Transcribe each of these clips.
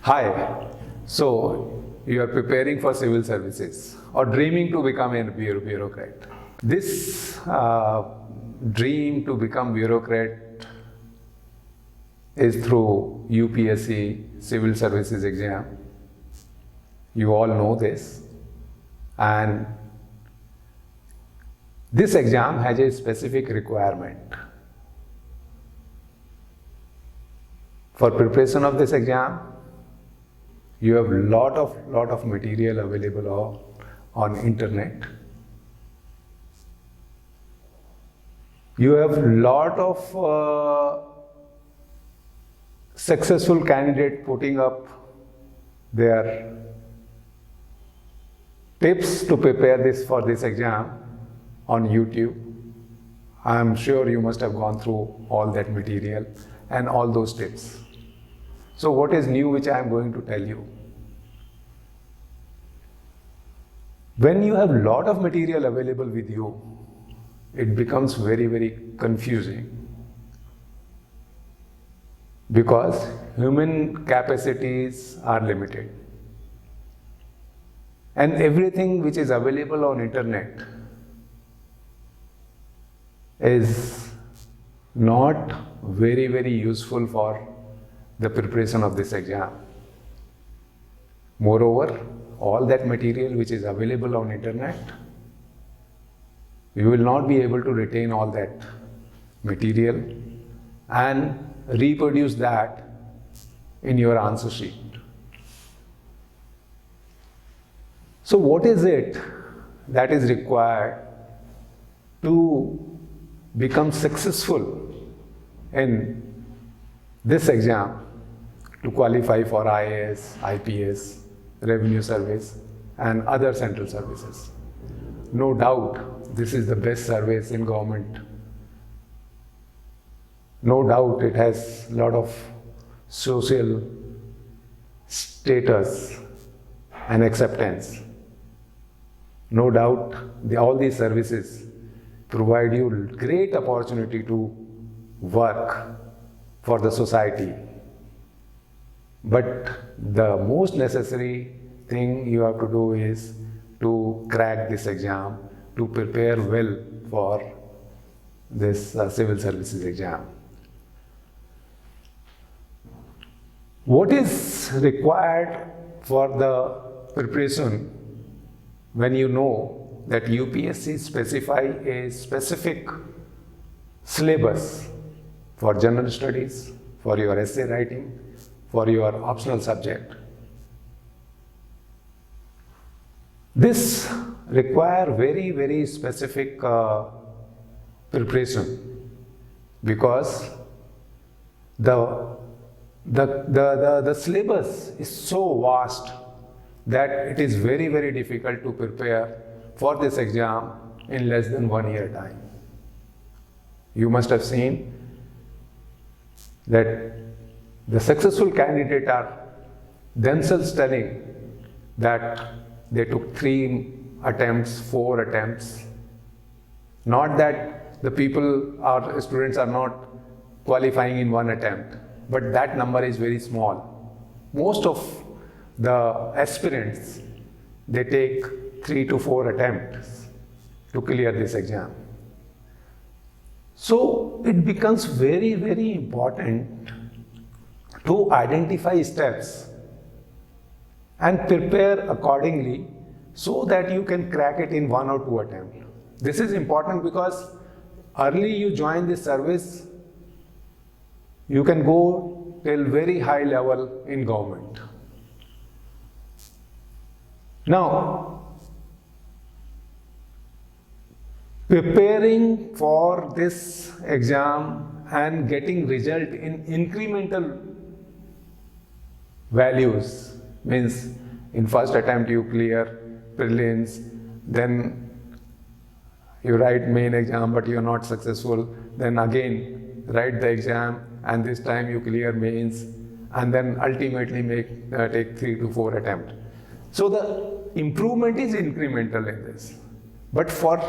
Hi, so you are preparing for civil services or dreaming to become a bureaucrat. This dream to become bureaucrat is through UPSC civil services exam. You all know this, and this exam has a specific requirement. For preparation of this exam, you have lot of material available on internet. You have lot of successful candidate putting up their tips to prepare for this exam on YouTube. I am sure you must have gone through all that material and all those tips. So what is new which I am going to tell you? When you have lot of material available with you, it becomes very confusing, because human capacities are limited, and everything which is available on internet is not very useful for the preparation of this exam. Moreover, all that material which is available on internet, you will not be able to retain all that material and reproduce that in your answer sheet. So what is it that is required to become successful in this exam, to qualify for IAS, IPS, Revenue Service and other central services? No doubt this is the best service in government. No doubt it has a lot of social status and acceptance. No doubt all these services provide you great opportunity to work for the society. But the most necessary thing you have to do is to crack this exam, to prepare well for this civil services exam. What is required for the preparation when you know that UPSC specify a specific syllabus for general studies, for your essay writing, for your optional subject? This require very specific preparation, because the syllabus is so vast that it is very difficult to prepare for this exam in less than 1 year time. You must have seen that the successful candidates are themselves telling that they took 3 attempts, 4 attempts. Not that the people or students are not qualifying in 1 attempt, but that number is very small. Most of the aspirants, they take 3 to 4 attempts to clear this exam. So it becomes very important to identify steps and prepare accordingly so that you can crack it in 1 or 2 attempts. This is important because early you join this service, you can go till very high level in government. Now, preparing for this exam and getting result in incremental values means in first attempt you clear prelims, then you write main exam but you are not successful, then again write the exam and this time you clear mains, and then ultimately take 3 to 4 attempts. So the improvement is incremental in this. But for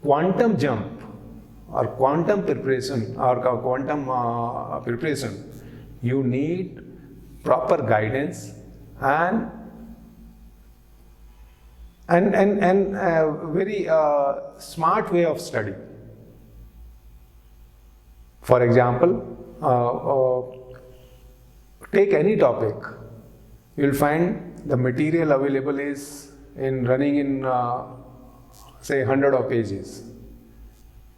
quantum jump or quantum preparation, you need proper guidance and very smart way of study. For example, take any topic, you will find the material available is running in say 100 of pages.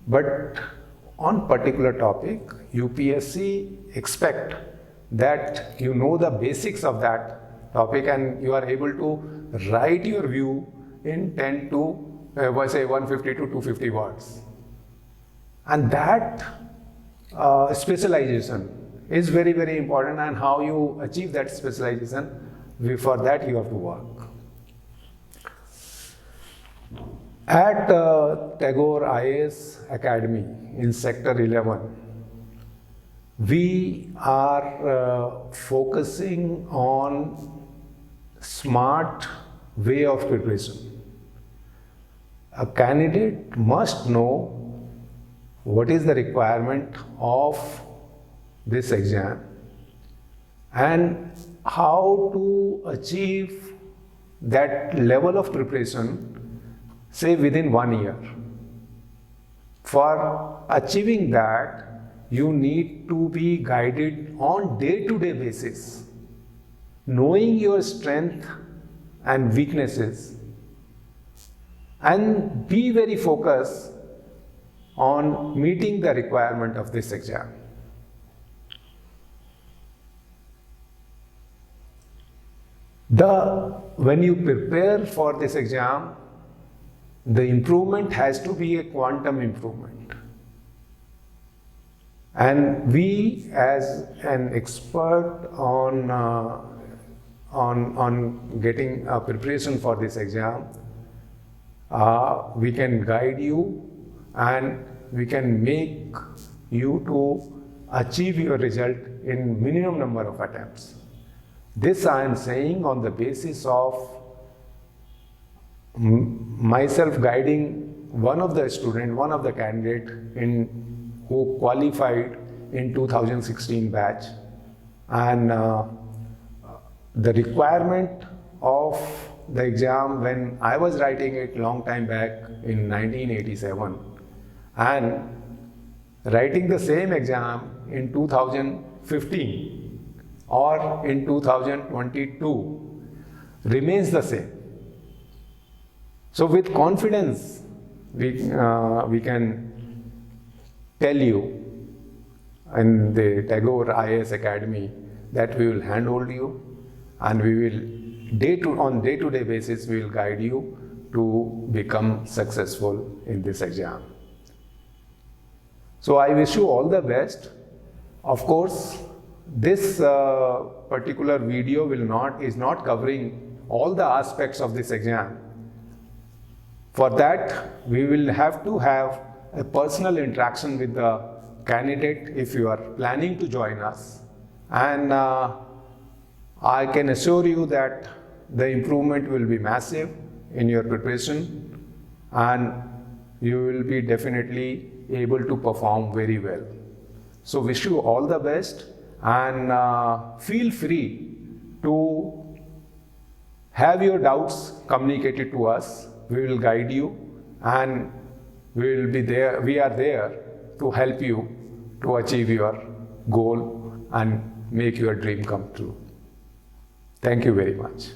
But on particular topic, UPSC expect that you know the basics of that topic and you are able to write your view in 10 to say 150 to 250 words. And that specialization is very, very important, and how you achieve that specialization, for that you have to work. At Tagore IAS Academy in Sector 11, we are focusing on smart way of preparation. A candidate must know what is the requirement of this exam and how to achieve that level of preparation, say within 1 year. For achieving that, you need to be guided on day-to-day basis, knowing your strength and weaknesses, and be very focused on meeting the requirement of this exam. When you prepare for this exam, the improvement has to be a quantum improvement. And we, as an expert on getting a preparation for this exam, we can guide you and we can make you to achieve your result in minimum number of attempts. This I am saying on the basis of myself guiding one of the student, one of the candidate who qualified in 2016 batch, and the requirement of the exam when I was writing it long time back in 1987 and writing the same exam in 2015 or in 2022 remains the same. So with confidence we can tell you in the Tagore IAS Academy that we will handhold you and we will on day-to-day basis we will guide you to become successful in this exam. So I wish you all the best. Of course, this particular video is not covering all the aspects of this exam. For that, we will have to have a personal interaction with the candidate if you are planning to join us. And I can assure you that the improvement will be massive in your preparation and you will be definitely able to perform very well. So wish you all the best and feel free to have your doubts communicated to us. We will guide you and we are there to help you to achieve your goal and make your dream come true. Thank you very much.